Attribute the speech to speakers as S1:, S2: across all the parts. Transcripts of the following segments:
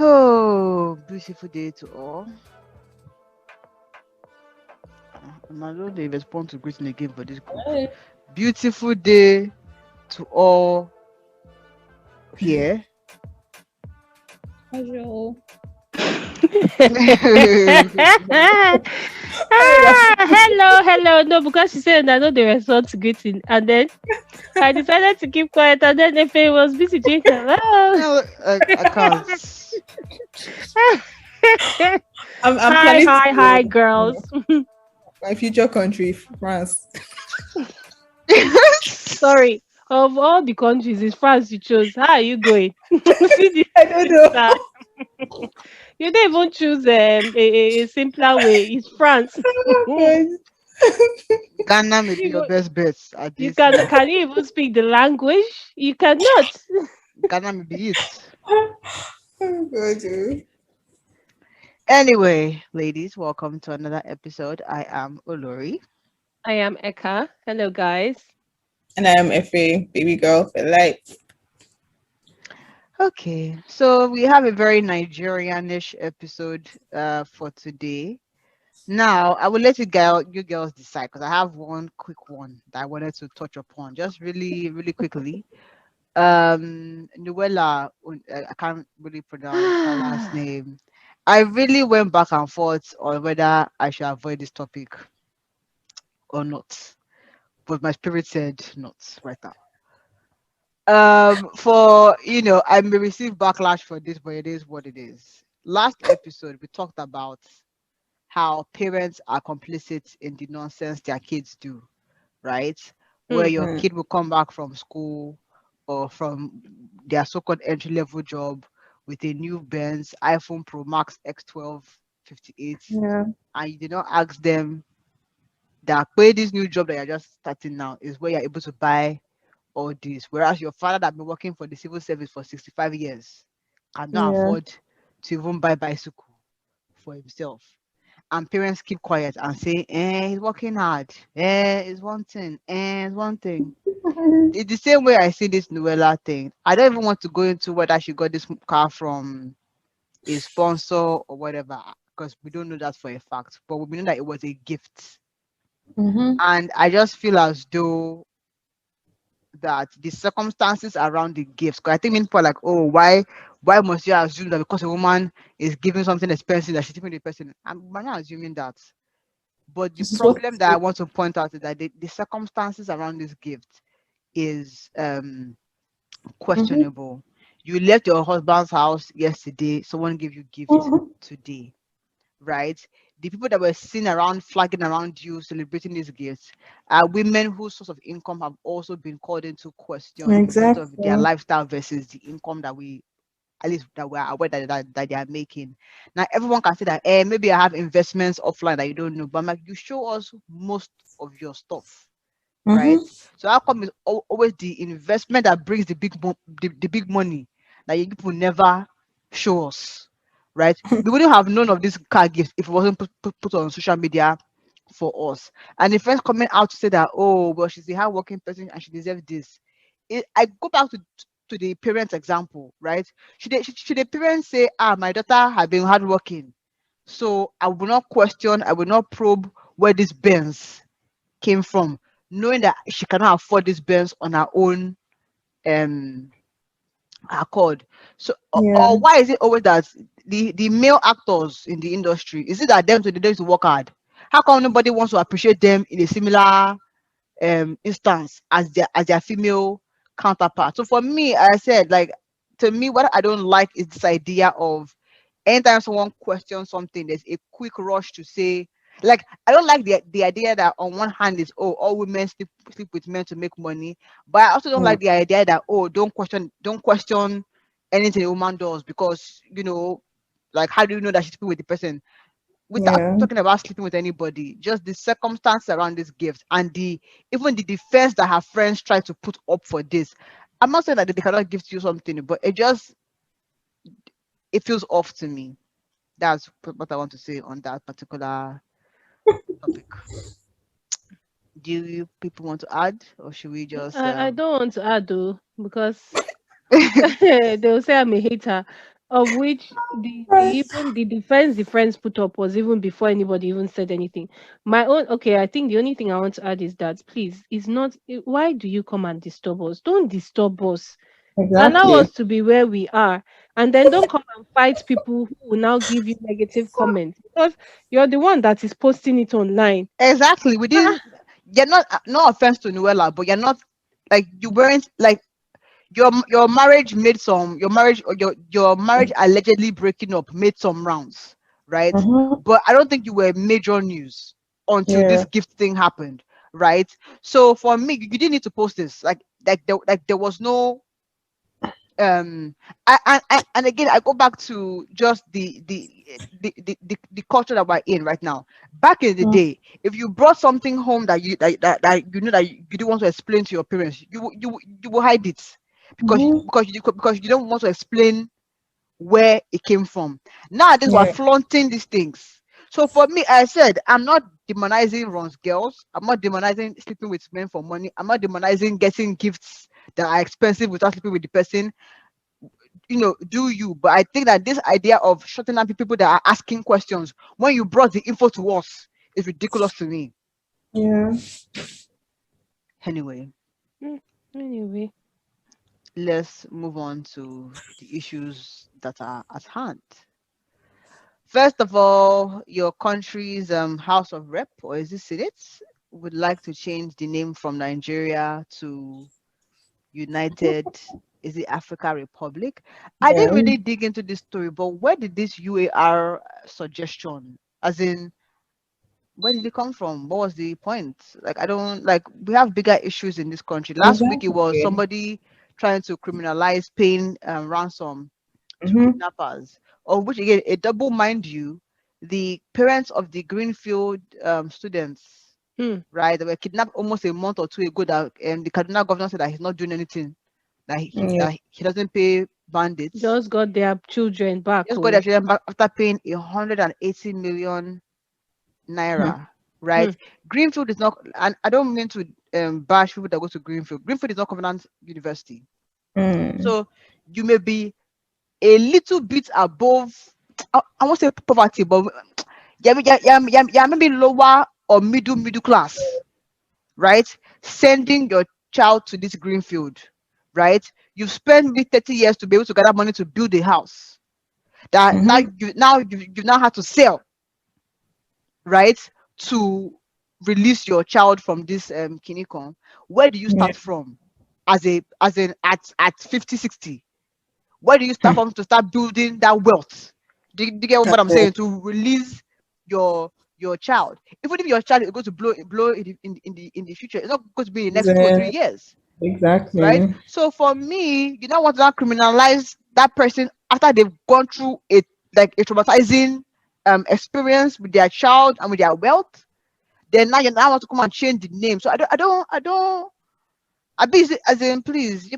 S1: Oh, beautiful day to all. I'm not they respond to greeting again for this group.
S2: Hey,
S1: Beautiful day to all here.
S2: casual.
S3: Hello. No, because she said I know the response to greeting, and then I decided to keep quiet, and then if it was busy doing hello.
S1: No, I can't.
S2: I'm
S3: Hi,
S2: planning
S3: hi, hi,
S2: to
S3: girls.
S2: my future country, France.
S3: Sorry, of all the countries, it's France you chose. How are you going? See this
S2: I don't
S3: sister.
S2: know.
S3: You didn't even choose a simpler way. It's France.
S2: God.
S1: Ghana may be your
S3: you,
S1: best bet at
S3: you
S1: this.
S3: can you even speak the language? You cannot.
S1: Ghana may be it.
S2: Oh, God.
S1: Anyway, ladies, welcome to another episode. I am Olori.
S3: I am Eka. Hello, guys.
S2: And I am FA, baby girl for life.
S1: Okay, so we have a very Nigerianish episode for today. Now, I will let you girls decide because I have one quick one that I wanted to touch upon, just really quickly. Nuela, I can't really pronounce her last name. I really went back and forth on whether I should avoid this topic or not, but my spirit said not right now. For I may receive backlash for this, but it is what it is. Last episode, we talked about how parents are complicit in the nonsense their kids do, right? Where
S3: Hmm.
S1: your
S2: Mm.
S1: kid will come back from school or from their so-called entry-level job with a new Benz iPhone Pro Max X12 58,
S2: Yeah.
S1: and you did not ask them that where this new job that you're just starting now is where you're able to buy all this. Whereas your father that been working for the civil service for 65 years cannot
S2: Yeah.
S1: afford to even buy bicycle for himself. And parents keep quiet and say, he's working hard. It's one thing. It's one thing. It's the same way I see this Nuella thing. I don't even want to go into whether she got this car from a sponsor or whatever, because we don't know that for a fact. But we know that it was a gift.
S2: Mm-hmm.
S1: And I just feel as though that the circumstances around the gifts, because I think many people are like, oh, why must you assume that because a woman is giving something expensive that she's giving the person? I'm not assuming that. But the
S2: This is what.
S1: problem that I want to point out is that the circumstances around this gift is
S2: Mm-hmm.
S1: questionable. You left your husband's house yesterday, someone gave you gift
S2: Mm-hmm.
S1: today, right? The people that were seen around flagging around you celebrating these gifts are women whose source of income have also been called into question because of their
S2: Exactly.
S1: lifestyle versus the income that we at least that we're aware that they are making. Now everyone can say that maybe I have investments offline that you don't know, but I'm like, you show us most of your stuff, right?
S2: Mm-hmm.
S1: So how come it's always the investment that brings the big money that you people never show us, right? We wouldn't have known of this car gift if it wasn't put on social media for us. And the friends coming out to say that, oh, well, she's a hardworking person and she deserves this. I go back to the parents example, right? Should the parents say, my daughter has been hardworking, so I will not question, I will not probe where this Benz came from, knowing that she cannot afford this Benz on her own um accord. So or
S2: Yeah.
S1: why is it always that the male actors in the industry, is it that them to the days to work hard? How come nobody wants to appreciate them in a similar instance as their female counterpart? So for me, I said, like, to me, what I don't like is this idea of anytime someone questions something, there's a quick rush to say, like, I don't like the idea that on one hand is, oh, all women sleep with men to make money, but I also don't
S2: Mm.
S1: like the idea that, oh, don't question anything a woman does, because like, how do you know that she's sleeping with the person? Without
S2: Yeah.
S1: talking about sleeping with anybody, just the circumstance around this gift and the even the defense that her friends try to put up for this. I'm not saying that they cannot give you something, but it feels off to me. That's what I want to say on that particular topic. Do you people want to add, or should we just
S3: I don't want to add though because they'll say I'm a hater. of which the defense the friends put up was even before anybody even said anything. My own, okay, I think the only thing I want to add is that please, it's not why do you come and disturb us? Don't disturb us. Allow
S2: Exactly.
S3: us to be where we are, and then don't come and fight people who will now give you negative comments because you're the one that is posting it online.
S1: Exactly. We
S3: Ah,
S1: didn't. You're not. No offense to Nuella, but you're not like you weren't like your marriage made some your marriage allegedly breaking up made some rounds, right?
S2: Mm-hmm.
S1: But I don't think you were major news until this
S2: Yeah.
S1: gift thing happened, right? So for me, you didn't need to post this. Like there was no and again I go back to just the culture that we're in right now. Back in the
S2: Mm.
S1: day, if you brought something home that you know that you didn't want to explain to your parents, you will hide it
S2: Mm-hmm.
S1: because you don't want to explain where it came from. Nowadays we're
S2: Yeah.
S1: flaunting these things. So for me, I said I'm not demonizing Ron's girls. I'm not demonizing sleeping with men for money. I'm not demonizing getting gifts that are expensive without sleeping with the person. Do you? But I think that this idea of shutting down people that are asking questions when you brought the info to us is ridiculous to me.
S2: Yeah.
S1: Anyway,
S3: mm, anyway,
S1: let's move on to the issues that are at hand. First of all, your country's House of Rep, or is it Senate, would like to change the name from Nigeria to United, is it Africa Republic? I didn't
S2: Yeah.
S1: really dig into this story, but where did this UAR suggestion, as in, where did it come from? What was the point? Like, I don't like, we have bigger issues in this country. Last week, it was
S2: Exactly.
S1: somebody trying to criminalize paying ransom to
S2: Mm-hmm.
S1: kidnappers, of which, again, a double, mind you, the parents of the Greenfield students,
S3: hmm,
S1: right, they were kidnapped almost a month or two ago, that the Kaduna governor said that he's not doing anything,
S2: Yeah.
S1: that he doesn't pay bandits.
S3: just got their children back.
S1: Just got their
S3: Oh,
S1: children back after paying 180 million
S2: Hmm.
S1: naira,
S3: hmm,
S1: right? Greenfield is not, and I don't mean to bash people that go to Greenfield. Greenfield is not Covenant University,
S2: Mm.
S1: so you may be a little bit above. I won't say poverty, but yeah, maybe lower or middle class, right? Sending your child to this Greenfield, right? You've spent maybe 30 years to be able to gather money to build a house that now
S2: Mm-hmm.
S1: you now have to sell, right, to release your child from this kinikon. Where do you
S2: Yeah.
S1: start from as in at 50, 60? Where do you start
S2: Hmm.
S1: from to start building that wealth? Do you get what
S2: That's
S1: I'm
S2: it.
S1: saying? To release your child, even if your child is going to blow in the future, it's not going to be in the next 2 or 3
S2: Then
S1: years, right?
S2: exactly.
S1: So for me, you don't want to now criminalize that person after they've gone through a traumatizing experience with their child and with their wealth. Then now you now want to come and change the name. So I don't. I be as in please,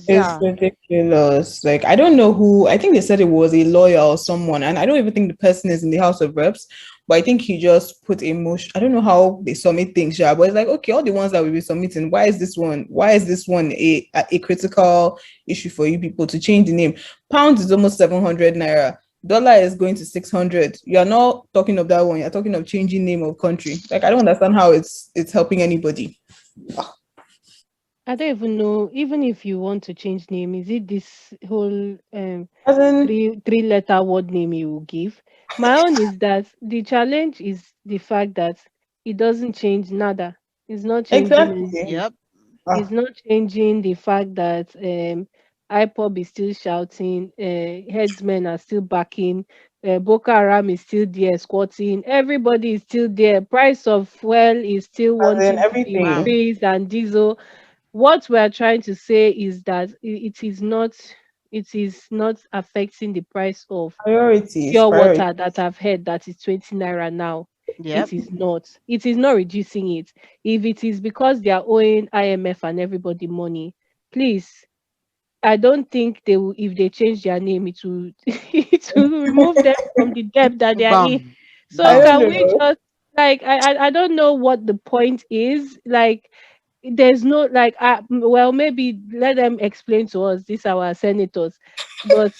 S2: It's
S1: yeah.
S2: ridiculous. Like, I don't know who, I think they said it was a lawyer or someone, and I don't even think the person is in the House of Reps, but I think he just put a motion. I don't know how they submit things, yeah, but it's like, okay, all the ones that we be submitting, why is this one a critical issue for you people to change the name? Pound is almost 700 naira. Dollar is going to 600. You are not talking of that one. You're talking of changing name of country. Like, I don't understand how it's helping anybody.
S3: I don't even know. Even if you want to change name, is it this whole
S2: As in,
S3: three letter word name you will give? My own is that the challenge is the fact that it doesn't change nada. It's not changing
S2: exactly.
S3: anything.
S1: Yep.
S3: It's
S2: Ah,
S3: not changing the fact that IPOB is still shouting, headsmen are still backing, Boko Haram is still there squatting, everybody is still there. Price of fuel is still
S2: as in
S3: wanting to
S1: Wow.
S2: everything.
S3: increase, and diesel. What we are trying to say is that it is not affecting the price of
S2: Priorities,
S3: pure
S2: priorities.
S3: water that I've heard that is 20 naira now.
S1: Yep.
S3: It is not. It is not reducing it. If it is because they are owing IMF and everybody money, please, I don't think they will. If they change their name, it will it will remove them from the debt that they are in.
S1: Bam.
S3: So
S2: I
S1: Bam.
S2: don't
S3: can we
S2: know.
S3: just like I don't know what the point is. Like there's no like well, maybe let them explain to us, these our senators, but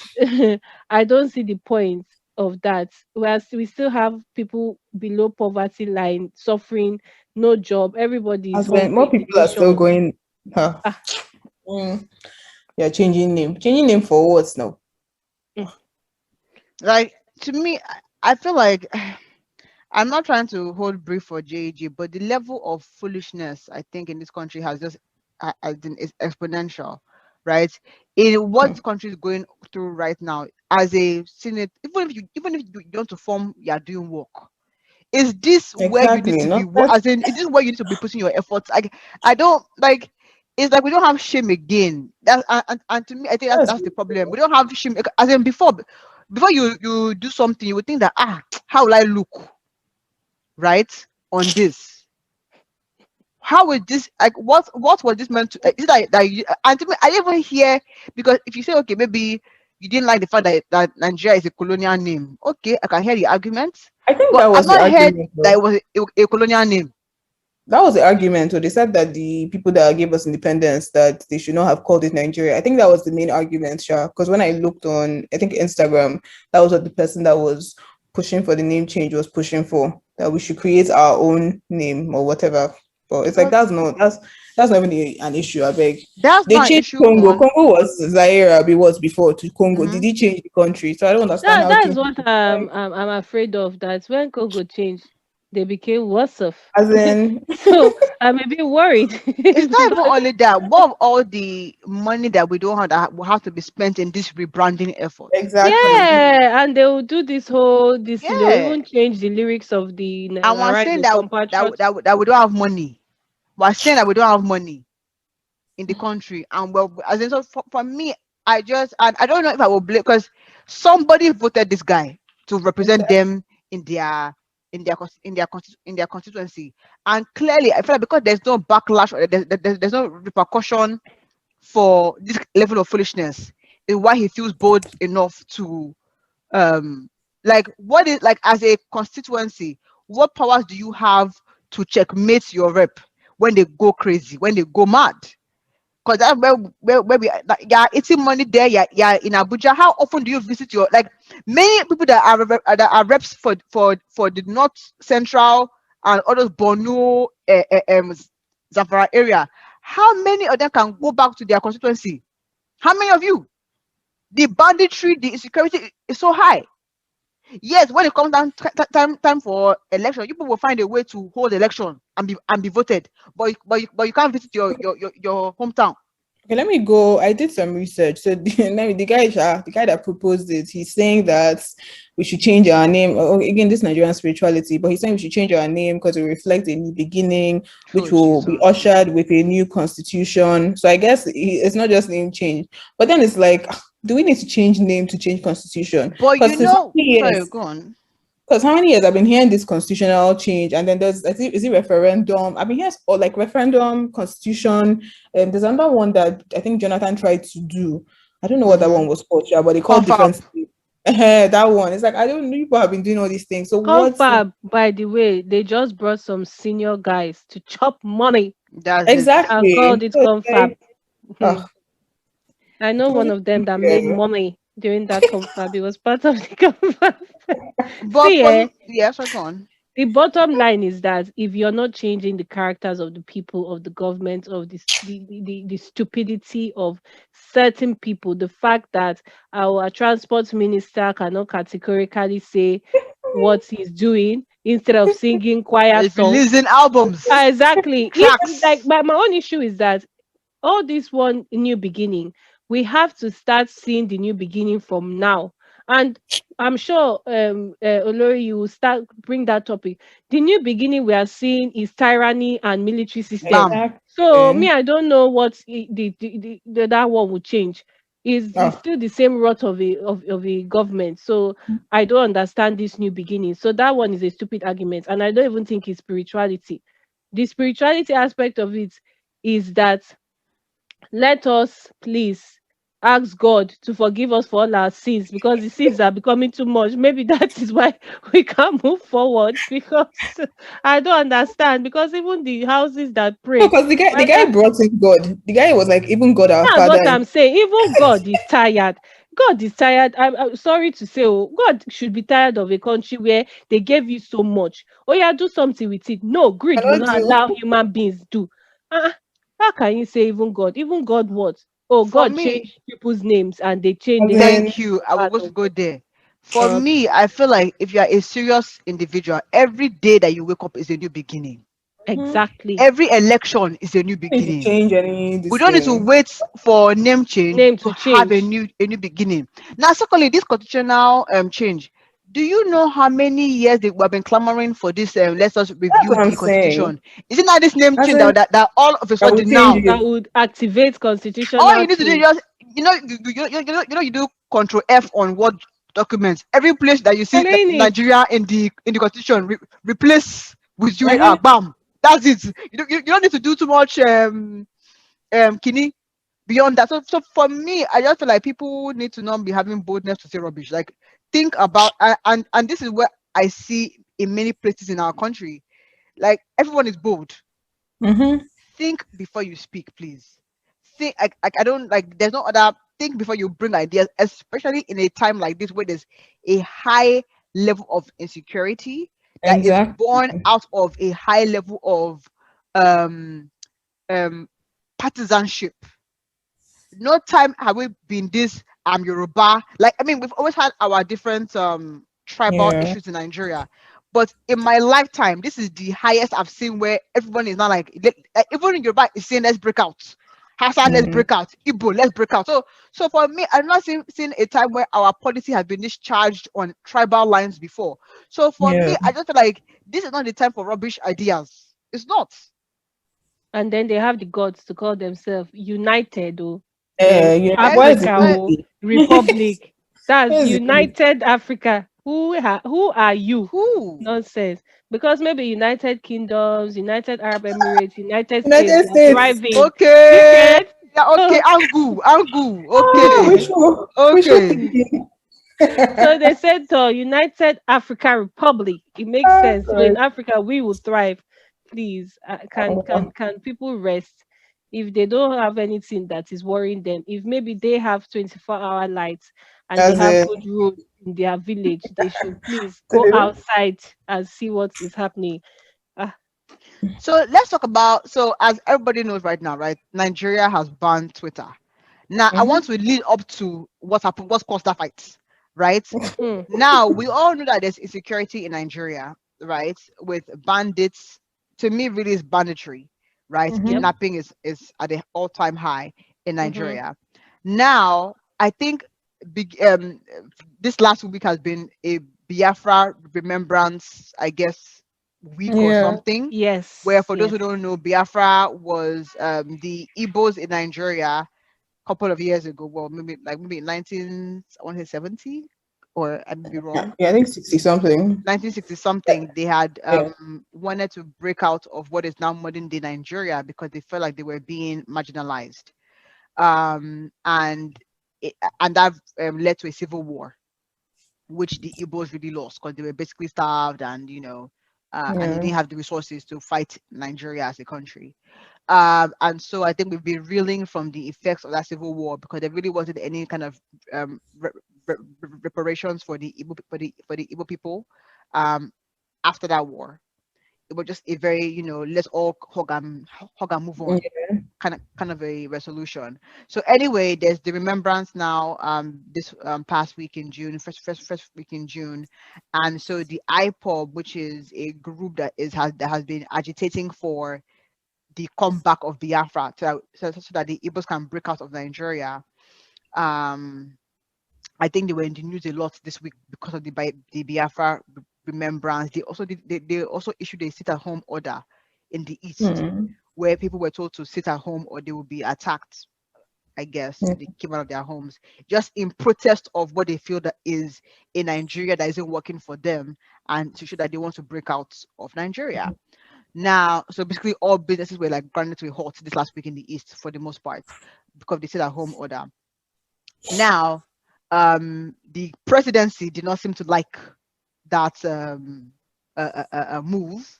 S3: I don't see the point of that. Whereas we still have people below poverty line suffering, no job, everybody is
S2: As in, more
S3: hungry in the
S2: people are still
S3: nation.
S2: going. Huh.
S3: Ah,
S2: Mm, yeah, changing name. Changing name for what now?
S3: mm,
S1: Like, to me, I feel like I'm not trying to hold brief for JG, but the level of foolishness I think in this country has just has been is exponential, right? In what
S2: Hmm.
S1: this country is going through right now, as a senate, even if you want to form, you are doing work. Is this where you need
S2: Exactly.
S1: to be?
S2: Not that.
S1: As in, is this where you need to be putting your efforts? I don't like. It's like we don't have shame again. That and to me, I think
S2: That's
S1: that's the problem. We don't have shame. As in before you do something, you would think that how will I look, right, on this? How is this, like, what was this meant to, is it that you, and to me, I didn't even hear, because if you say, okay, maybe you didn't like the fact that Nigeria is a colonial name, okay, I can hear the arguments,
S2: I think
S1: but
S2: that
S1: I've
S2: was the
S1: not heard
S2: argument.
S1: that
S2: Though.
S1: it was a colonial name.
S2: That was the argument. So they said that the people that gave us independence, that they should not have called it Nigeria. I think that was the main argument, Sha. Because when I looked on, I think Instagram, that was what the person that was pushing for the name change was pushing for. That we should create our own name or whatever. But it's like
S1: But
S2: that's not even an issue. I beg.
S1: that's
S2: They
S1: not an
S2: changed
S1: issue
S2: Congo.
S1: on.
S2: Congo was Zaire, it was before to Congo. Did
S1: Mhm.
S2: he change the country? So I don't understand how
S3: that's
S2: change.
S3: what I'm afraid of. That when Congo changed, they became worse off.
S2: As in,
S3: So I'm a bit worried.
S1: It's
S3: It's
S1: not even
S3: not-
S1: only that. What of all the money that we don't have that will have to be spent in this rebranding effort?
S2: exactly.
S3: Yeah, and they will do this whole this thing. They'll
S1: Yeah,
S3: even change the lyrics of the
S1: and we're
S3: Arise
S1: saying
S3: the Compatriot.
S1: that we don't have money. We're saying that we don't have money in the country, and well, as in, so for me, I don't know if I will blame, because somebody voted this guy to represent
S2: Exactly.
S1: them in their constituency, and clearly I feel like because there's no backlash, or there's no repercussion for this level of foolishness, is why he feels bold enough to um like, what is, like, as a constituency, what powers do you have to checkmate your rep when they go crazy, when they go mad? Because that's where we are, like, yeah, eating money there. Yeah, in Abuja. How often do you visit your, like, many people that are reps for the North Central and others Borno, Zamfara area? How many of them can go back to their constituency? How many of you? The banditry, the insecurity is so high. Yes, when it comes down time for election, you people will find a way to hold election and be voted. But you can't visit your hometown.
S2: Okay, let me go. I did some research. So the guy that proposed it, he's saying that we should change our name. Again, this Nigerian spirituality, but he's saying we should change our name because it reflects a new beginning, which
S1: Oh
S2: will be
S1: Jesus.
S2: ushered with a new constitution. So I guess it's not just name change, but then it's like, do we need to change name to change constitution?
S1: But
S2: Because since how many
S1: sorry,
S2: years?
S1: go on.
S2: Because how many years I've been hearing this constitutional change, and then there's, I think, is it referendum? I've been hearing, or like referendum, constitution. There's another one that I think Jonathan tried to do. I don't know what that
S1: Mm-hmm.
S2: one was called, yeah, but they called
S1: Confab.
S2: different states. That one. It's like I don't know, people have been doing all these things. So what's
S3: Confab, by the way, they just brought some senior guys to chop money
S1: That's it.
S3: and called
S2: exactly?
S3: it
S2: So it's
S3: confab.
S2: like,
S3: Hmm.
S2: oh,
S3: I know one
S2: COVID
S3: of them that made
S2: period.
S3: money during that confab. It was part of the confab.
S1: But
S3: See,
S1: for me, yeah, so go on.
S3: the bottom line is that if you're not changing the characters of the people, of the government, of this the stupidity of certain people, the fact that our transport minister cannot categorically say what he's doing instead of singing choir
S1: If you
S3: song.
S1: listen albums,
S3: Exactly. If like
S1: tracks,
S3: my own issue is that all this one new beginning, we have to start seeing the new beginning from now. And I'm sure Olori, you will start bring that topic. The new beginning we are seeing is tyranny and military system.
S1: bam.
S3: So me,
S2: Exactly.
S3: I don't know what that one will change. Is
S2: Oh,
S3: still the same rot of a government. So I don't understand this new beginning. So that one is a stupid argument, and I don't even think it's spirituality. The spirituality aspect of it is that let us please. ask God to forgive us for all our sins, because the sins are becoming too much. Maybe that is why we can't move forward, because I don't understand. Because even the houses that
S2: No,
S3: pray,
S2: because the guy
S3: whether
S2: brought in God. The guy was like, even God our
S3: that's
S2: Father.
S3: what I'm saying. Even God is tired. God is tired. I'm sorry to say, oh, God should be tired of a country where they gave you so much. Oh yeah, do something with it. No, greed will
S2: Cannot
S3: not
S2: do.
S3: allow human beings do. Uh, how can you say even God? Even God what? Oh,
S1: For
S3: God
S1: me,
S3: changed people's names and they changed.
S2: As
S3: They have
S2: in,
S1: thank you. I was
S3: part
S1: going to
S3: of
S1: go
S3: it.
S1: there. For me, I feel like if you are a serious individual, every day that you wake up is a new beginning.
S2: mhm,
S3: Exactly.
S1: Every election is a new
S2: need to
S1: beginning.
S2: change any
S1: We
S2: this
S1: don't need to
S2: thing.
S1: wait for name change
S3: Name
S1: to
S3: to
S1: have
S3: change.
S1: a new beginning. Now, secondly, this constitutional change. Do you know how many years we have been clamoring for this? Let us
S2: That's
S1: review
S2: what I'm
S1: the
S2: saying.
S1: constitution. Isn't that this name
S2: As
S1: change
S2: in,
S1: that all of a
S2: I will
S1: sudden
S2: change
S1: now?
S3: That
S2: it.
S3: would activate
S1: All you
S3: constitutional
S1: need to do is
S3: change.
S1: just you do Control F on Word documents. Every place that you see
S3: Telling it.
S1: Nigeria in the constitution, replace with UER.
S2: Uh-huh.
S1: Bam. That's it. You don't need to do too much kini beyond that. So for me, I just feel like people need to not be having boldness to say rubbish. Like, think about and this is where I see in many places in our country, like, everyone is bold.
S2: Mm-hmm.
S1: Think before you speak, please. Think, I don't like, there's no other. Think before you bring ideas, especially in a time like this where there's a high level of insecurity that is
S2: Exactly.
S1: born out of a high level of um um partisanship. No time have we been this Yoruba. Like, I mean, we've always had our different tribal
S2: Yeah.
S1: issues in Nigeria. But in my lifetime, this is the highest I've seen, where everyone is not like, even in Yoruba is saying let's break out. Hassan, let's
S2: Mm.
S1: break out. Igbo, let's break out. So for me, I've not seen a time where our policy has been discharged on tribal lines before. So for me,
S2: Yeah.
S1: I just feel like this is not the time for rubbish ideas. It's not.
S3: And then they have the guts to call themselves United, oh,
S2: You know, why is it
S1: Ex-
S3: Africa,
S1: eh,
S3: oh, Republic. That's
S2: Why is it?
S3: United Africa. Who are you?
S1: who?
S3: Nonsense. Because maybe United Kingdoms, United Arab Emirates, United States,
S2: United
S3: they are
S2: States.
S3: thriving. Do you
S1: Okay.
S3: get?
S1: Yeah, okay.
S3: So,
S1: Angu.
S2: Oh,
S1: Okay.
S2: wishful
S1: Okay.
S2: thinking.
S3: so they said United African Republic. It makes
S2: Ah,
S3: sense. So in
S2: God.
S3: Africa, we will thrive. Please, can people rest if they don't have anything that is worrying them? If maybe they have 24-hour lights and they
S2: As
S3: have
S2: in,
S3: good roads in their village, they should please
S2: to
S3: go
S2: the
S3: outside and see what is happening. Ah,
S1: So let's talk about, so as everybody knows right now, right? Nigeria has banned Twitter. Now I want
S2: Mhm.
S1: to lead up to what happened, what caused that fight, right?
S3: hmm,
S1: Now we all know that there's insecurity in Nigeria, right? With bandits. To me, really is banditry, right?
S3: yep.
S2: Mhm.
S1: Kidnapping is at an all-time high in
S3: Mm-hmm.
S1: Nigeria. Now I think big this last week has been a Biafra remembrance, I guess, week or
S2: Yeah.
S1: something. Where,
S3: Yes.
S1: for those
S3: Yes.
S1: who don't know, Biafra was the Igbos in Nigeria couple of years ago. Well, maybe 19, I want to say 70, or I may be wrong.
S2: Yeah, I think 60 something.
S1: 1960 something. They had
S2: Yeah.
S1: wanted to break out of what is now modern day Nigeria because they felt like they were being marginalized. And it, and that led to a civil war, which the Igbos really lost because they were basically starved, and and they
S2: Yeah.
S1: didn't have the resources to fight Nigeria as a country. And so I think we've been reeling from the effects of that civil war because there really wasn't any kind of reparations for the Igbo people um, after that war. It was just a very, let's all hug and move on
S2: Yeah.
S1: kind of a resolution. So anyway, there's the remembrance now this past week in June, first week in June. And so the IPOB, which is a group that has been agitating for the comeback of Biafra, so that the Igbos can break out of Nigeria. Um, I think they were in the news a lot this week because of the Biafra remembrance. They also issued a sit-at-home order in the east,
S2: Mm.
S1: where people were told to sit at home or they will be attacked. I guess
S2: Yeah.
S1: if they came out of their homes, just in protest of what they feel that is in Nigeria that isn't working for them, and to show that they want to break out of Nigeria. Now, so basically, all businesses were like grounded to a halt this last week in the East for the most part because they said at home order. Now, the presidency did not seem to like that move,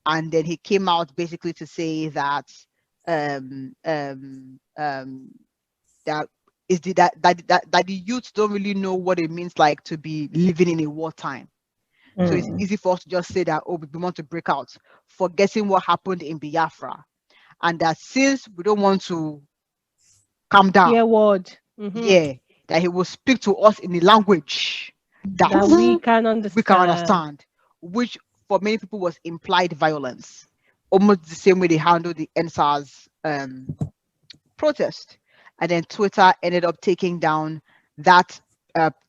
S1: and then he came out basically to say that um, um, um, that is that the youth don't really know what it means like to be living in a wartime. So it's
S2: Mm.
S1: easy for us to just say that, oh, we want to break out, forgetting what happened in Biafra, and that since we don't want to calm down,
S3: Hear word.
S1: yeah, that he will speak to us in a language that
S3: That we can
S1: we can
S3: understand.
S1: understand, which for many people was implied violence, almost the same way they handled the NSAS protest. And then Twitter ended up taking down that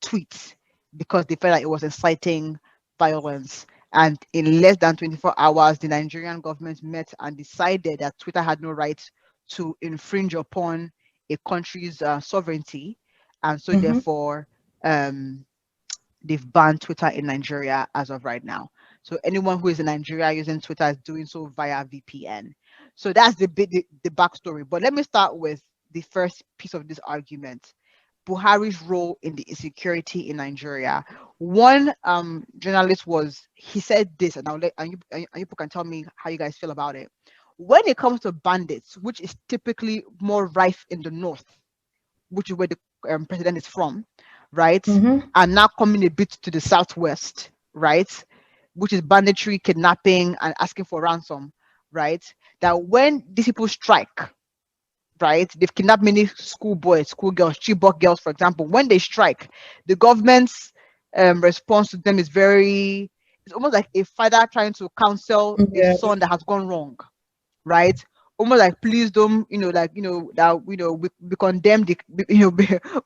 S1: tweet because they felt like it was inciting violence. And in less than 24 hours, the Nigerian government met and decided that Twitter had no right to infringe upon a country's sovereignty. And so,
S2: Mm-hmm.
S1: therefore, um, they've banned Twitter in Nigeria as of right now. So anyone who is in Nigeria using Twitter is doing so via VPN. So that's the backstory. But let me start with the first piece of this argument. Buhari's role in the insecurity in Nigeria. One journalist he said this, and I'll let and you people can tell me how you guys feel about it. When it comes to bandits, which is typically more rife in the north, which is where the president is from, right?
S2: Mm-hmm.
S1: And now coming a bit to the southwest, right? Which is banditry, kidnapping, and asking for ransom, right? That when these people strike, right? They've kidnapped many schoolboys, schoolgirls, Chibok girls, for example. When they strike, the government's response to them is it's almost like a father trying to counsel a
S2: Yeah.
S1: son that has gone wrong, right? Almost like please don't, like that we condemn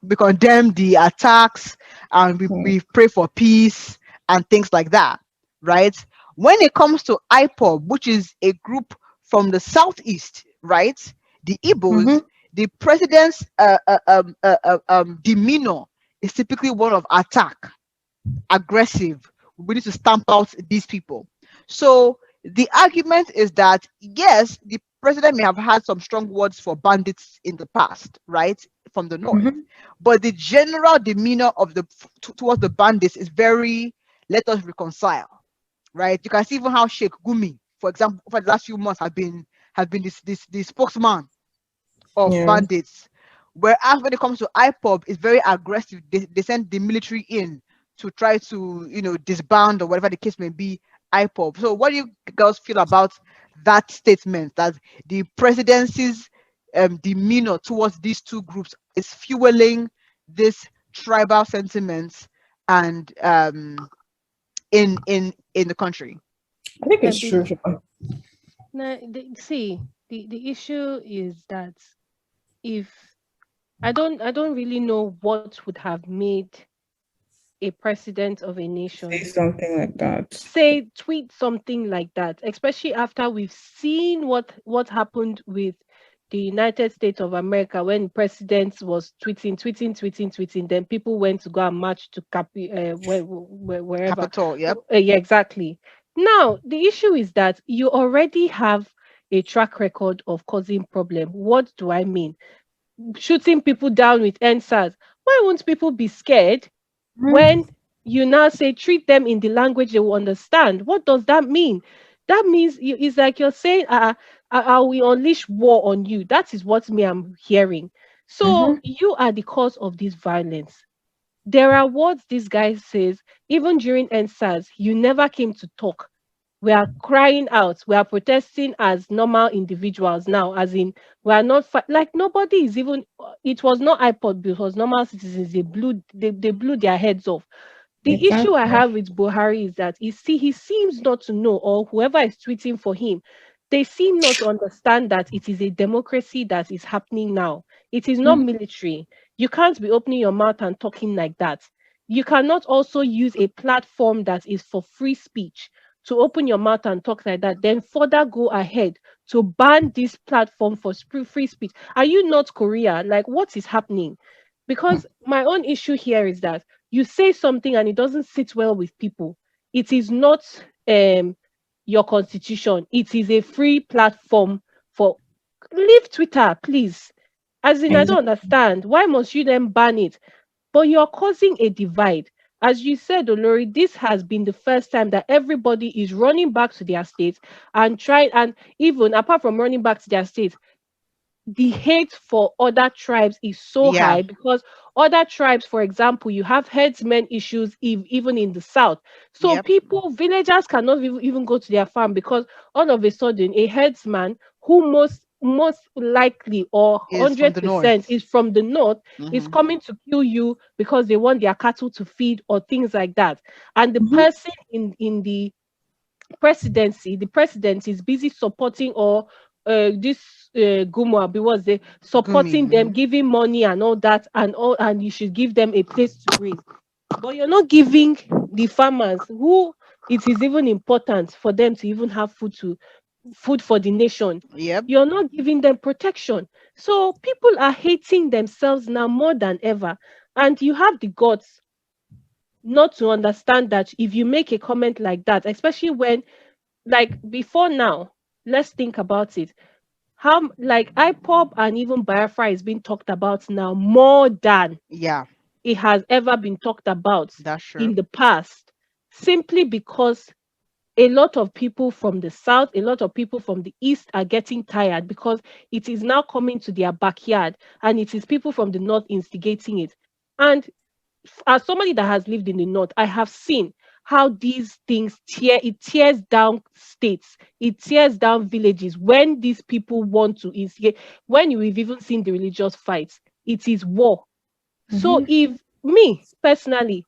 S1: we condemn the attacks, and
S2: Mm.
S1: we pray for peace and things like that, right? When it comes to IPOB, which is a group from the southeast, right? The Igbos,
S2: Mm-hmm.
S1: the president's demeanor is typically one of attack, aggressive. We need to stamp out these people. So the argument is that yes, the president may have had some strong words for bandits in the past, right, from the north,
S2: Mm-hmm.
S1: but the general demeanor of towards the bandits is very let us reconcile, right? You can see even how Sheikh Gumi, for example, for the last few months have been the spokesman of
S2: Yeah.
S1: bandits. Whereas when it comes to IPOB, it's very aggressive. They send the military in to try to, disband or whatever the case may be, IPOB. So what do you girls feel about that statement that the presidency's demeanor towards these two groups is fueling this tribal sentiments and in the country?
S2: I think
S3: Uh,
S2: it's
S3: the,
S2: true.
S3: see, the issue is that if I don't really know what would have made a president of a
S2: Say
S3: nation
S2: something like that.
S3: tweet something like that, especially after we've seen what happened with the United States of America when president was tweeting, then people went to go and march to wherever.
S1: Capital, yep.
S3: Yeah, exactly. Now the issue is that you already have a track record of causing problem. What do I mean? Shooting people down with NSAS. Why won't people be scared when
S2: Mm-hmm.
S3: you now say treat them in the language they will understand? What does that mean? That means it's like you're saying, I will unleash war on you. That is what me I'm hearing. So
S2: Mm-hmm.
S3: you are the cause of this violence. There are words this guy says, even during NSAS, you never came to talk. We are crying out. We are protesting as normal individuals now, as in we are not like nobody is even. It was not iPod, because normal citizens they blew their heads off. The issue I
S2: Exactly.
S3: have with Buhari is that he seems not to know, or whoever is tweeting for him, they seem not to understand that it is a democracy that is happening now. It is not
S2: Mm-hmm.
S3: military. You can't be opening your mouth and talking like that. You cannot also use a platform that is for free speech to open your mouth and talk like that, then further go ahead to ban this platform for free speech. Are you not Korea? Like, what is happening? Because my own issue here is that you say something and it doesn't sit well with people. It is not um your constitution. It is a free platform for leave Twitter, please. As in, I don't
S2: Exactly.
S3: understand. Why must you then ban it? But you're causing a divide. As you said, Olori, this has been the first time that everybody is running back to their states and trying, and even apart from running back to their states, the hate for other tribes is so
S1: Yeah.
S3: high because other tribes, for example, you have herdsmen issues even in the south. So
S1: Yep.
S3: people, villagers cannot even go to their farm because all of a sudden a herdsman who most likely or
S1: Is from the
S3: 100%
S1: north.
S3: is from the north is
S1: Mm-hmm.
S3: coming to kill you because they want their cattle to feed or things like that. And the
S2: Mhm.
S3: person in the president is busy supporting or this Gumo was they
S1: Gumi.
S3: supporting them,
S1: Mm-hmm.
S3: giving money and all that, and you should give them a place to graze. But you're not giving the farmers who it is even important for them to even have food for the nation.
S1: Yep.
S3: You're not giving them protection. So people are hating themselves now more than ever. And you have the guts not to understand that if you make a comment like that, especially when like before now, let's think about it. How like IPOP and even Biafra is being talked about now more than
S1: Yeah.
S3: it has ever been talked about
S1: That's
S3: in
S1: true.
S3: the past, simply because a lot of people from the south, a lot of people from the east are getting tired because it is now coming to their backyard and it is people from the north instigating it. And as somebody that has lived in the north, I have seen how these things tears down states, it tears down villages when these people want to instigate. When you've even seen the religious fights, it is war. So
S2: Mhm.
S3: if me personally,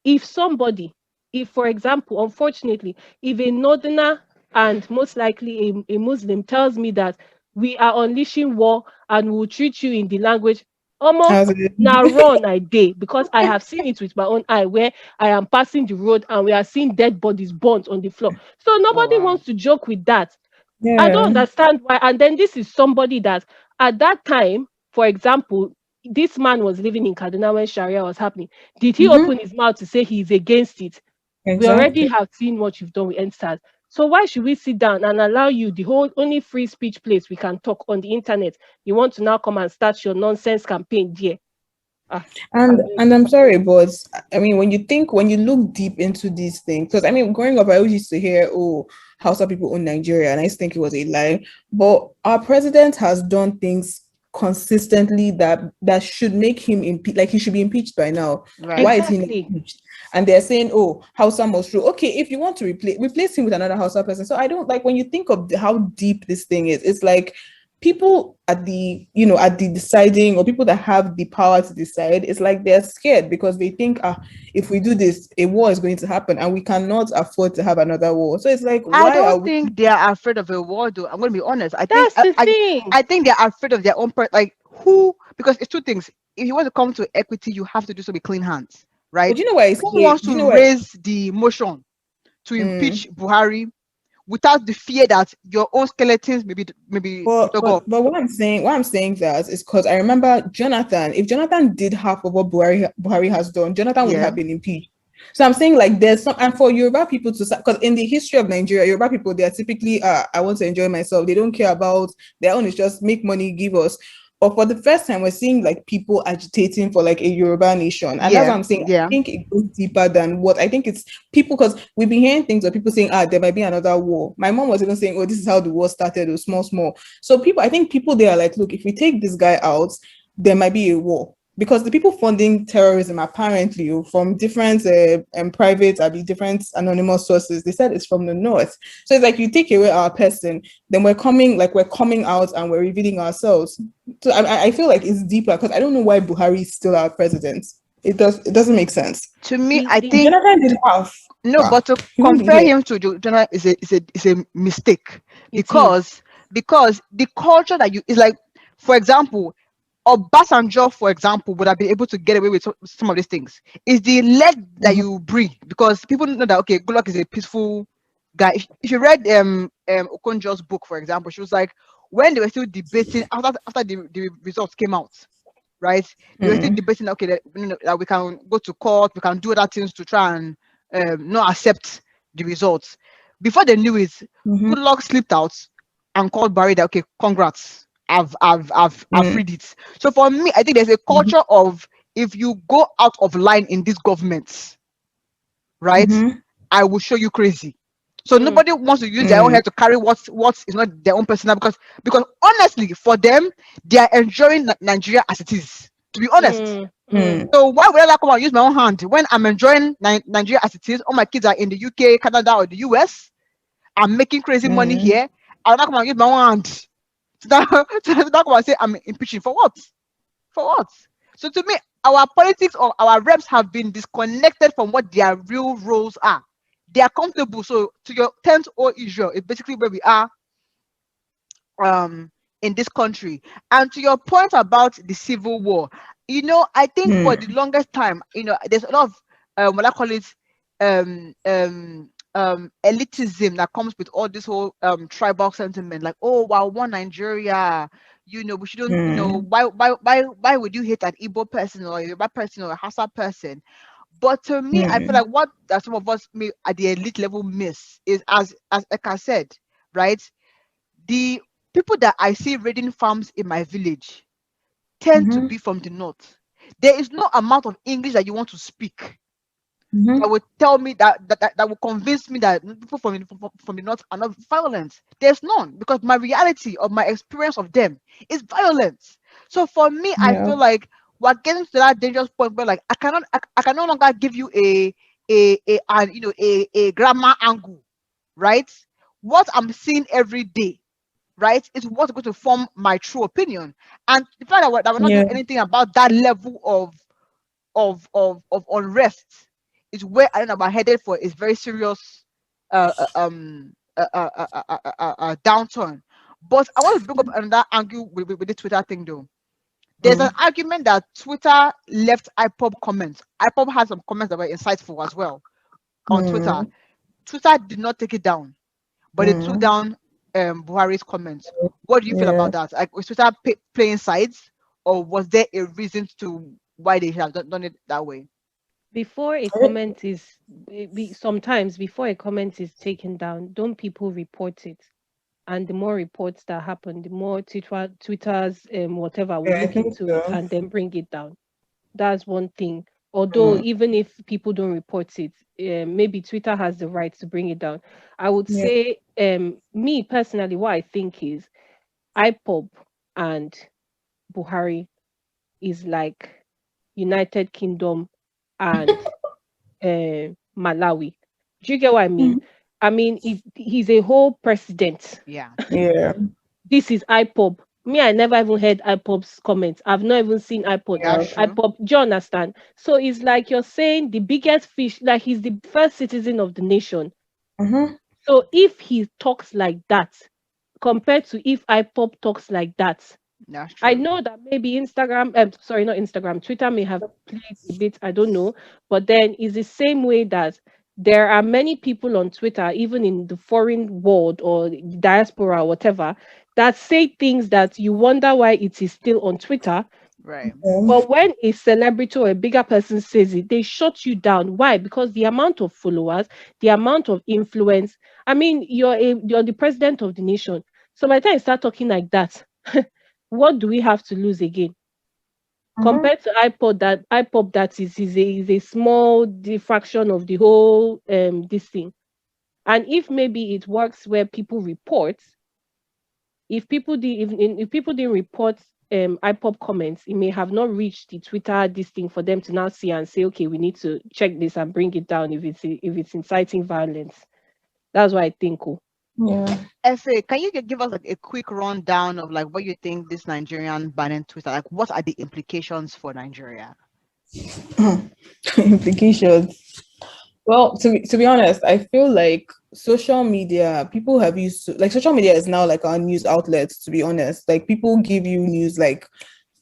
S3: if somebody, if for example, unfortunately, if a northerner and most likely a Muslim tells me that we are unleashing war and will treat you in the language, Omo,
S2: As it
S3: now
S2: is.
S3: run I day because I have seen it with my own eye where I am passing the road and we are seeing dead bodies burnt on the floor. So
S1: Oh
S3: nobody
S1: wow.
S3: wants to joke with that. I don't
S2: Yeah.
S3: understand why. And then this is somebody that at that time, for example, this man was living in Kaduna when Sharia was happening. Did he
S2: Mhm.
S3: open his mouth to say he's against it? We already
S2: Exactly.
S3: have seen what you've done with NSAS. So why should we sit down and allow you the whole only free speech place we can talk on the internet? You want to now come and start your nonsense campaign there? Ah, I beg.
S2: And I'm sorry, but I mean, when you look deep into these things, because I mean, growing up, I always used to hear, "Oh, Hausa people own Nigeria," and I used to think it was a lie. But our president has done things consistently that should make him like he should be impeached by now. Why
S1: Right.
S2: is he not
S3: Exactly.
S2: impeached? And they're saying, "Oh, Hausa must rule." Okay, if you want to replace him with another Hausa person. So I don't like when you think of how deep this thing is. It's like people at the at the deciding, or people that have the power to decide, it's like they're scared because they think, if we do this, a war is going to happen and we cannot afford to have another war. So it's like,
S1: I
S2: why are
S1: don't
S2: we?
S1: think they are afraid of a war, though. I'm going to be honest. I think
S3: That's the thing.
S1: I think they're afraid of their own like who, because it's two things. If you want to come to equity, you have to do so with clean hands,
S2: But
S1: right?
S2: you know why I
S1: Who
S2: say,
S1: wants
S2: do you know
S1: to
S2: why?
S1: raise the motion to
S2: Mm.
S1: impeach Buhari without the fear that your own skeletons maybe be
S2: But
S1: dug up?
S2: why I'm saying that is because I remember Jonathan. If Jonathan did half of what Buhari has done, Jonathan would
S1: Yeah.
S2: have been impeached. So I'm saying like there's some, and for Yoruba people to, because in the history of Nigeria, Yoruba people, they are typically I want to enjoy myself. They don't care about their own. It's just make money, give us. But for the first time, we're seeing like people agitating for like a Yoruba nation, and that's
S1: Yeah.
S2: what I'm saying. I
S1: Yeah.
S2: think it goes deeper than what I think it's people, because we've been hearing things of people saying, there might be another war. My mom was even saying, oh, this is how the war started, or small, small. So people, I think people, they are like, look, if we take this guy out, there might be a war. Because the people funding terrorism, apparently, from different and private, different anonymous sources, they said it's from the north. So it's like you take away our person, then we're coming out and we're revealing ourselves. So I feel like it's deeper, because I don't know why Buhari is still our president. It doesn't make sense.
S1: To me,
S3: The,
S1: I
S3: the,
S1: think
S2: Jonathan did half.
S1: no, but to
S2: He won't be
S1: compare
S2: here.
S1: him to Jonah is a mistake
S3: it is.
S1: because the culture that you is like, for example, Obasanjo, for example, would have been able to get away with some of these things. It's the leg that
S2: Mhm.
S1: you breathe, because people know that okay, Goodluck is a peaceful guy. If you read Okonjo's book, for example, she was like, when they were still debating after the results came out, right? They were still
S2: Mm.
S1: debating, okay, that, that we can go to court, we can do other things to try and not accept the results. Before they knew it,
S2: Mhm.
S1: Good Luck slipped out and called Barry that, okay, congrats. I've freed it. So for me, I think there's a culture of, if you go out of line in these governments, right, I will show you crazy. So nobody wants to use their own head to carry what is not their own personal, because honestly, for them, they are enjoying Nigeria as it is. To be honest. So why would I come and use my own hand when I'm enjoying Nigeria as it is? All my kids are in the UK, Canada, or the US. I'm making crazy money here. I'll not come and use my own hand. So that come and say I'm impeaching for what? For what? So to me, our politics or our reps have been disconnected from what their real roles are. They are comfortable. So to your 10th or Israel, it's basically where we are in this country. And to your point about the civil war, I think for the longest time, there's a lot of what I call it elitism that comes with all this whole tribal sentiment, like, oh wow, one Nigeria, we shouldn't, why would you hate an Igbo person or a Yoruba person or a Hausa person? But to me, I feel like what that some of us may at the elite level miss is, as Eka said, right? The people that I see raiding farms in my village tend to be from the north. There is no amount of English that you want to speak that would tell me that will convince me that people from the north are not violent. There's none, because my reality of my experience of them is violence. So for me, I feel like we're getting to that dangerous point where, like, I can no longer give you a grammar angle, right? What I'm seeing every day, right, is what's going to form my true opinion. And the fact that we're not doing anything about that level of unrest is where I know we're headed for is very serious downturn. But I want to bring up another angle with the Twitter thing, though. There's an argument that Twitter left IPOB comments. IPOB had some comments that were insightful as well on Twitter. Twitter did not take it down, but they took down Buhari's comments. What do you feel about that? Like, was Twitter playing sides, or was there a reason to why they have done it that way?
S3: Before a comment is, sometimes before a comment is taken down, don't people report it? And the more reports that happen, the more Twitter's whatever will look into it and then bring it down. That's one thing. Although even if people don't report it, maybe Twitter has the right to bring it down. I would say, me personally, what I think is IPOB and Buhari is like United Kingdom and Malawi. Do you get what I mean? I mean, if he's a whole president.
S1: Yeah.
S3: This is IPOB. Me, I never even heard IPOB's comments. I've not even seen IPOB. IPOB, do you understand? So it's like you're saying the biggest fish, like he's the first citizen of the nation. So if he talks like that, compared to if IPOB talks like that, I know that maybe Twitter may have played a bit, I don't know, but then it's the same way that there are many people on Twitter, even in the foreign world or diaspora or whatever, that say things that you wonder why it is still on Twitter.
S1: Right.
S3: But when a celebrity or a bigger person says it, they shut you down. Why? Because the amount of followers, the amount of influence. I mean, you're the president of the nation. So by the time you start talking like that, what do we have to lose again? Compared to IPOB that is a small fraction of the whole this thing. And if maybe it works where people report, if people didn't report IPOB comments, it may have not reached the Twitter this thing for them to now see and say, okay, we need to check this and bring it down if it's inciting violence. That's what I think.
S1: FA, can you give us like a quick rundown of like what you think this Nigerian banning Twitter, like what are the implications for Nigeria?
S2: Implications. Well, to be honest, I feel like social media, people have used like social media is now like our news outlet, to be honest. Like people give you news like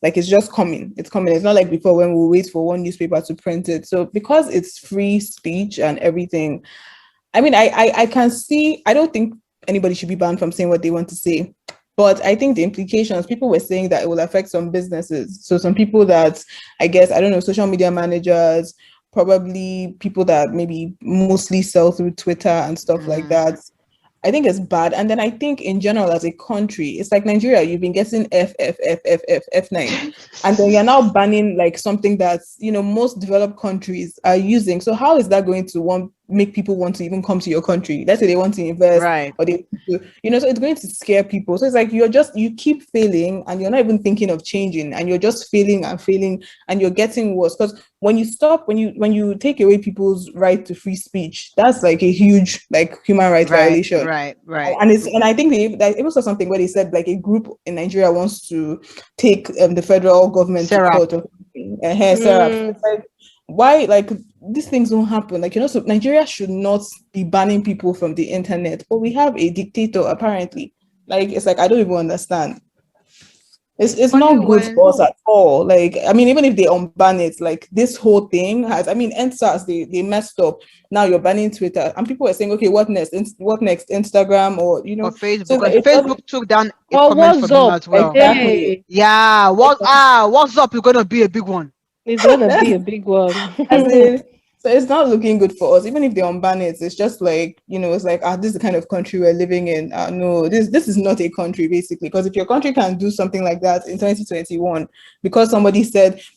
S2: it's just coming. It's coming. It's not like before when we wait for one newspaper to print it. So because it's free speech and everything, I mean, I can see, I don't think anybody should be banned from saying what they want to say. But I think the implications, people were saying that it will affect some businesses. So some people that, I guess, I don't know, social media managers, probably people that maybe mostly sell through Twitter and stuff like that. I think it's bad. And then I think in general as a country, it's like Nigeria, you've been getting F9. And then you're now banning like something that's, most developed countries are using. So how is that going to make people want to even come to your country? Let's say they want to invest
S1: Right.
S2: or so it's going to scare people. So it's like you keep failing and you're not even thinking of changing, and you're just failing and failing and you're getting worse. Because when you take away people's right to free speech, that's like a huge like human rights violation.
S1: Right.
S2: And I think they even saw something where they said like a group in Nigeria wants to take the federal government to
S1: Sarah.
S2: court or Sarah. It's like, why, like, these things don't happen? Like, so Nigeria should not be banning people from the internet, but we have a dictator apparently. Like, it's like I don't even understand. It's
S1: Funny
S2: not good
S1: when
S2: for us at all. Like, I mean, even if they unban it, like this whole thing has, I mean, NSAS, they messed up. Now you're banning Twitter, and people are saying, okay, what next? What next? Instagram or
S1: or
S2: So
S1: Facebook,
S2: like,
S1: because Facebook took down a
S3: Or
S1: comment
S3: what's
S1: from him
S3: up?
S1: as well.
S2: exactly.
S3: Hey,
S1: Yeah, what's up? You're gonna be a big one.
S3: it's gonna be a big one.
S2: As in, so it's not looking good for us. Even if they unban it, it's just like, it's like, this is the kind of country we're living in. No, this is not a country, basically. Because if your country can do something like that in 2021, because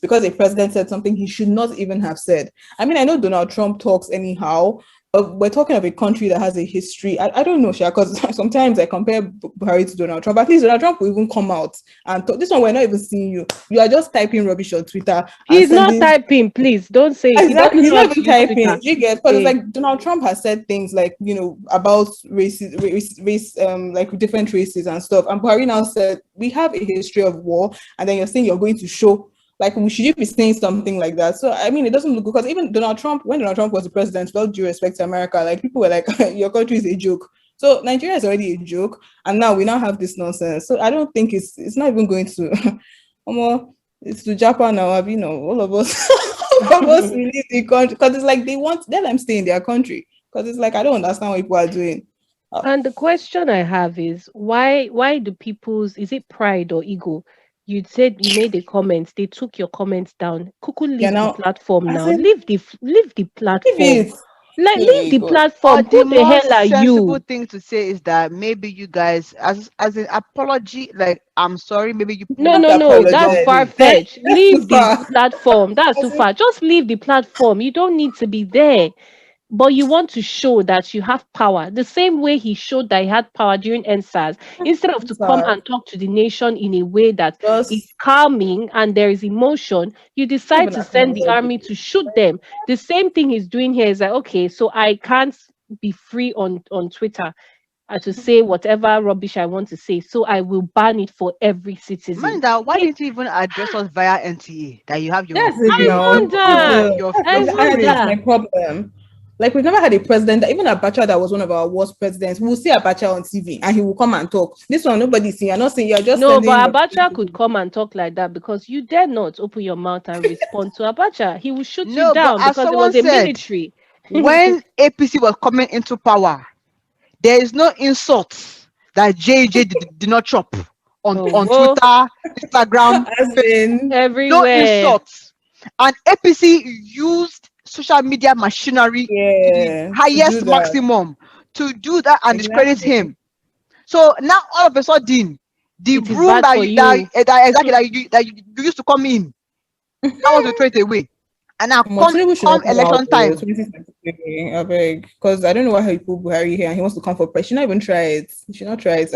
S2: because a president said something he should not even have said. I mean, I know Donald Trump talks anyhow, but we're talking of a country that has a history. I don't know, Sha, because sometimes I compare Buhari to Donald Trump. At least Donald Trump will even come out and talk. This one, we're not even seeing you. You are just typing rubbish on Twitter and
S3: He's not
S2: sending.
S3: typing, please. Don't say it. He
S2: Exactly,
S3: doesn't
S2: he's
S3: know how
S2: not
S3: to
S2: even
S3: use
S2: typing.
S3: Twitter.
S2: You get, because it's
S3: Hey,
S2: like Donald Trump has said things like, about race, like different races and stuff. And Buhari now said we have a history of war, and then you're saying you're going to show, like, should you be saying something like that? So I mean, it doesn't look good, because even Donald Trump, when Donald Trump was the president, with all due respect to America, like people were like, your country is a joke. So Nigeria is already a joke, and now we now have this nonsense. So I don't think it's not even going to. It's to Japan now. All of us, all of us, we leave the country, because it's like let them stay in their country. Because it's like I don't understand what people are doing.
S3: and the question I have is why do people's, is it pride or ego? You said you made a comment, they took your comments down. Kuku,
S2: Yeah,
S3: leave the
S2: now
S3: platform
S2: I
S3: now.
S2: said,
S3: Leave the
S2: if
S3: platform.
S2: it's
S3: Like leave
S2: hey
S3: the
S2: God,
S1: Or
S3: platform.
S1: the
S3: Who the
S1: more
S3: hell are
S1: sensible
S3: you?
S1: thing to say is that maybe you guys, as an apology, like I'm sorry, maybe you
S3: No,
S1: pulled
S3: no,
S1: it
S3: no.
S1: the
S3: That's
S1: wrong
S2: apologize.
S3: far
S1: way.
S3: fetched.
S2: That's too
S3: Leave the
S2: far.
S3: platform. That's
S2: I
S3: too
S2: said,
S3: far. Just leave the platform. You don't need to be there. But you want to show that you have power. The same way he showed that he had power during NSAS, instead of to come
S2: sorry.
S3: and talk to the nation in a way that is
S2: Just
S3: calming and there is emotion, you decide
S2: even
S3: to send the
S2: acknowledge
S3: army to shoot them. The same thing he's doing here is like, okay, so I can't be free on Twitter to say whatever rubbish I want to say. So I will ban it for every citizen.
S1: Mind that, why
S3: It,
S1: didn't you even address us via NTA that you have
S2: that's
S1: your
S2: it
S3: I
S2: now.
S3: wonder. I
S2: And that's my
S3: wonder.
S2: problem. Like, we've never had a president that, even Abacha, that was one of our worst presidents. We'll see Abacha on TV and he will come and talk. This one, nobody's seeing. You're not saying, you're just
S3: No,
S2: sending
S3: but
S2: rubbish
S3: Abacha could
S2: messages.
S3: come and talk like that because you dare not open your mouth and respond to Abacha. He will shoot you
S1: no. But
S3: down
S1: as
S3: because it
S1: someone
S3: was a
S1: said,
S3: military.
S1: when APC was coming into power, there is no insult that JJ did not chop
S3: Oh,
S1: on
S3: whoa,
S1: Twitter, Instagram,
S2: As in,
S1: no
S3: everywhere.
S1: insults. And APC used social media machinery to the
S2: yeah, to do
S1: highest
S2: that.
S1: maximum to do that and discredit
S2: Exactly.
S1: him. So now all of a sudden, the
S3: It is
S1: broom
S3: bad
S1: that
S3: for
S1: you that,
S3: you.
S1: that exactly that you used to come in, that was to throw it away. And now
S2: Tinubu should
S1: come
S2: not come out
S1: election
S2: for
S1: time.
S2: 2023, I beg. Because I don't know why he put Buhari here and he wants to come for press. He should not even try it. He should not try it.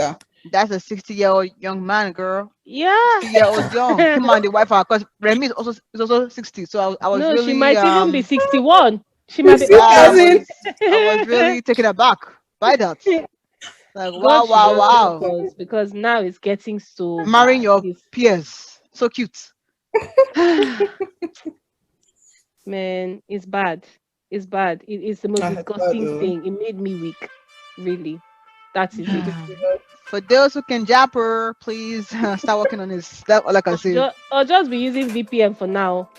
S1: That's a 60-year-old young man, girl.
S3: Yeah.
S1: 60-year-old young. Him and the wife are, because Remy is also 60. So I was
S3: No, she
S1: really
S3: might even be 61. She might
S2: You
S3: be
S2: see,
S3: up
S1: yeah, I
S2: as
S3: there.
S2: in,
S1: was really taken aback by that. Like,
S3: God
S1: wow,
S3: should
S1: wow,
S3: just help
S1: wow.
S3: us because now it's getting so
S1: Marrying
S3: bad.
S1: your peers. So cute.
S3: Man, it's bad. It's bad. It's the most
S2: it's bad
S3: disgusting
S2: though.
S3: thing. It made me weak. Really. That is it.
S1: For those who can japper, please start working on this. That's all I can say.
S3: Or just be using VPN for now.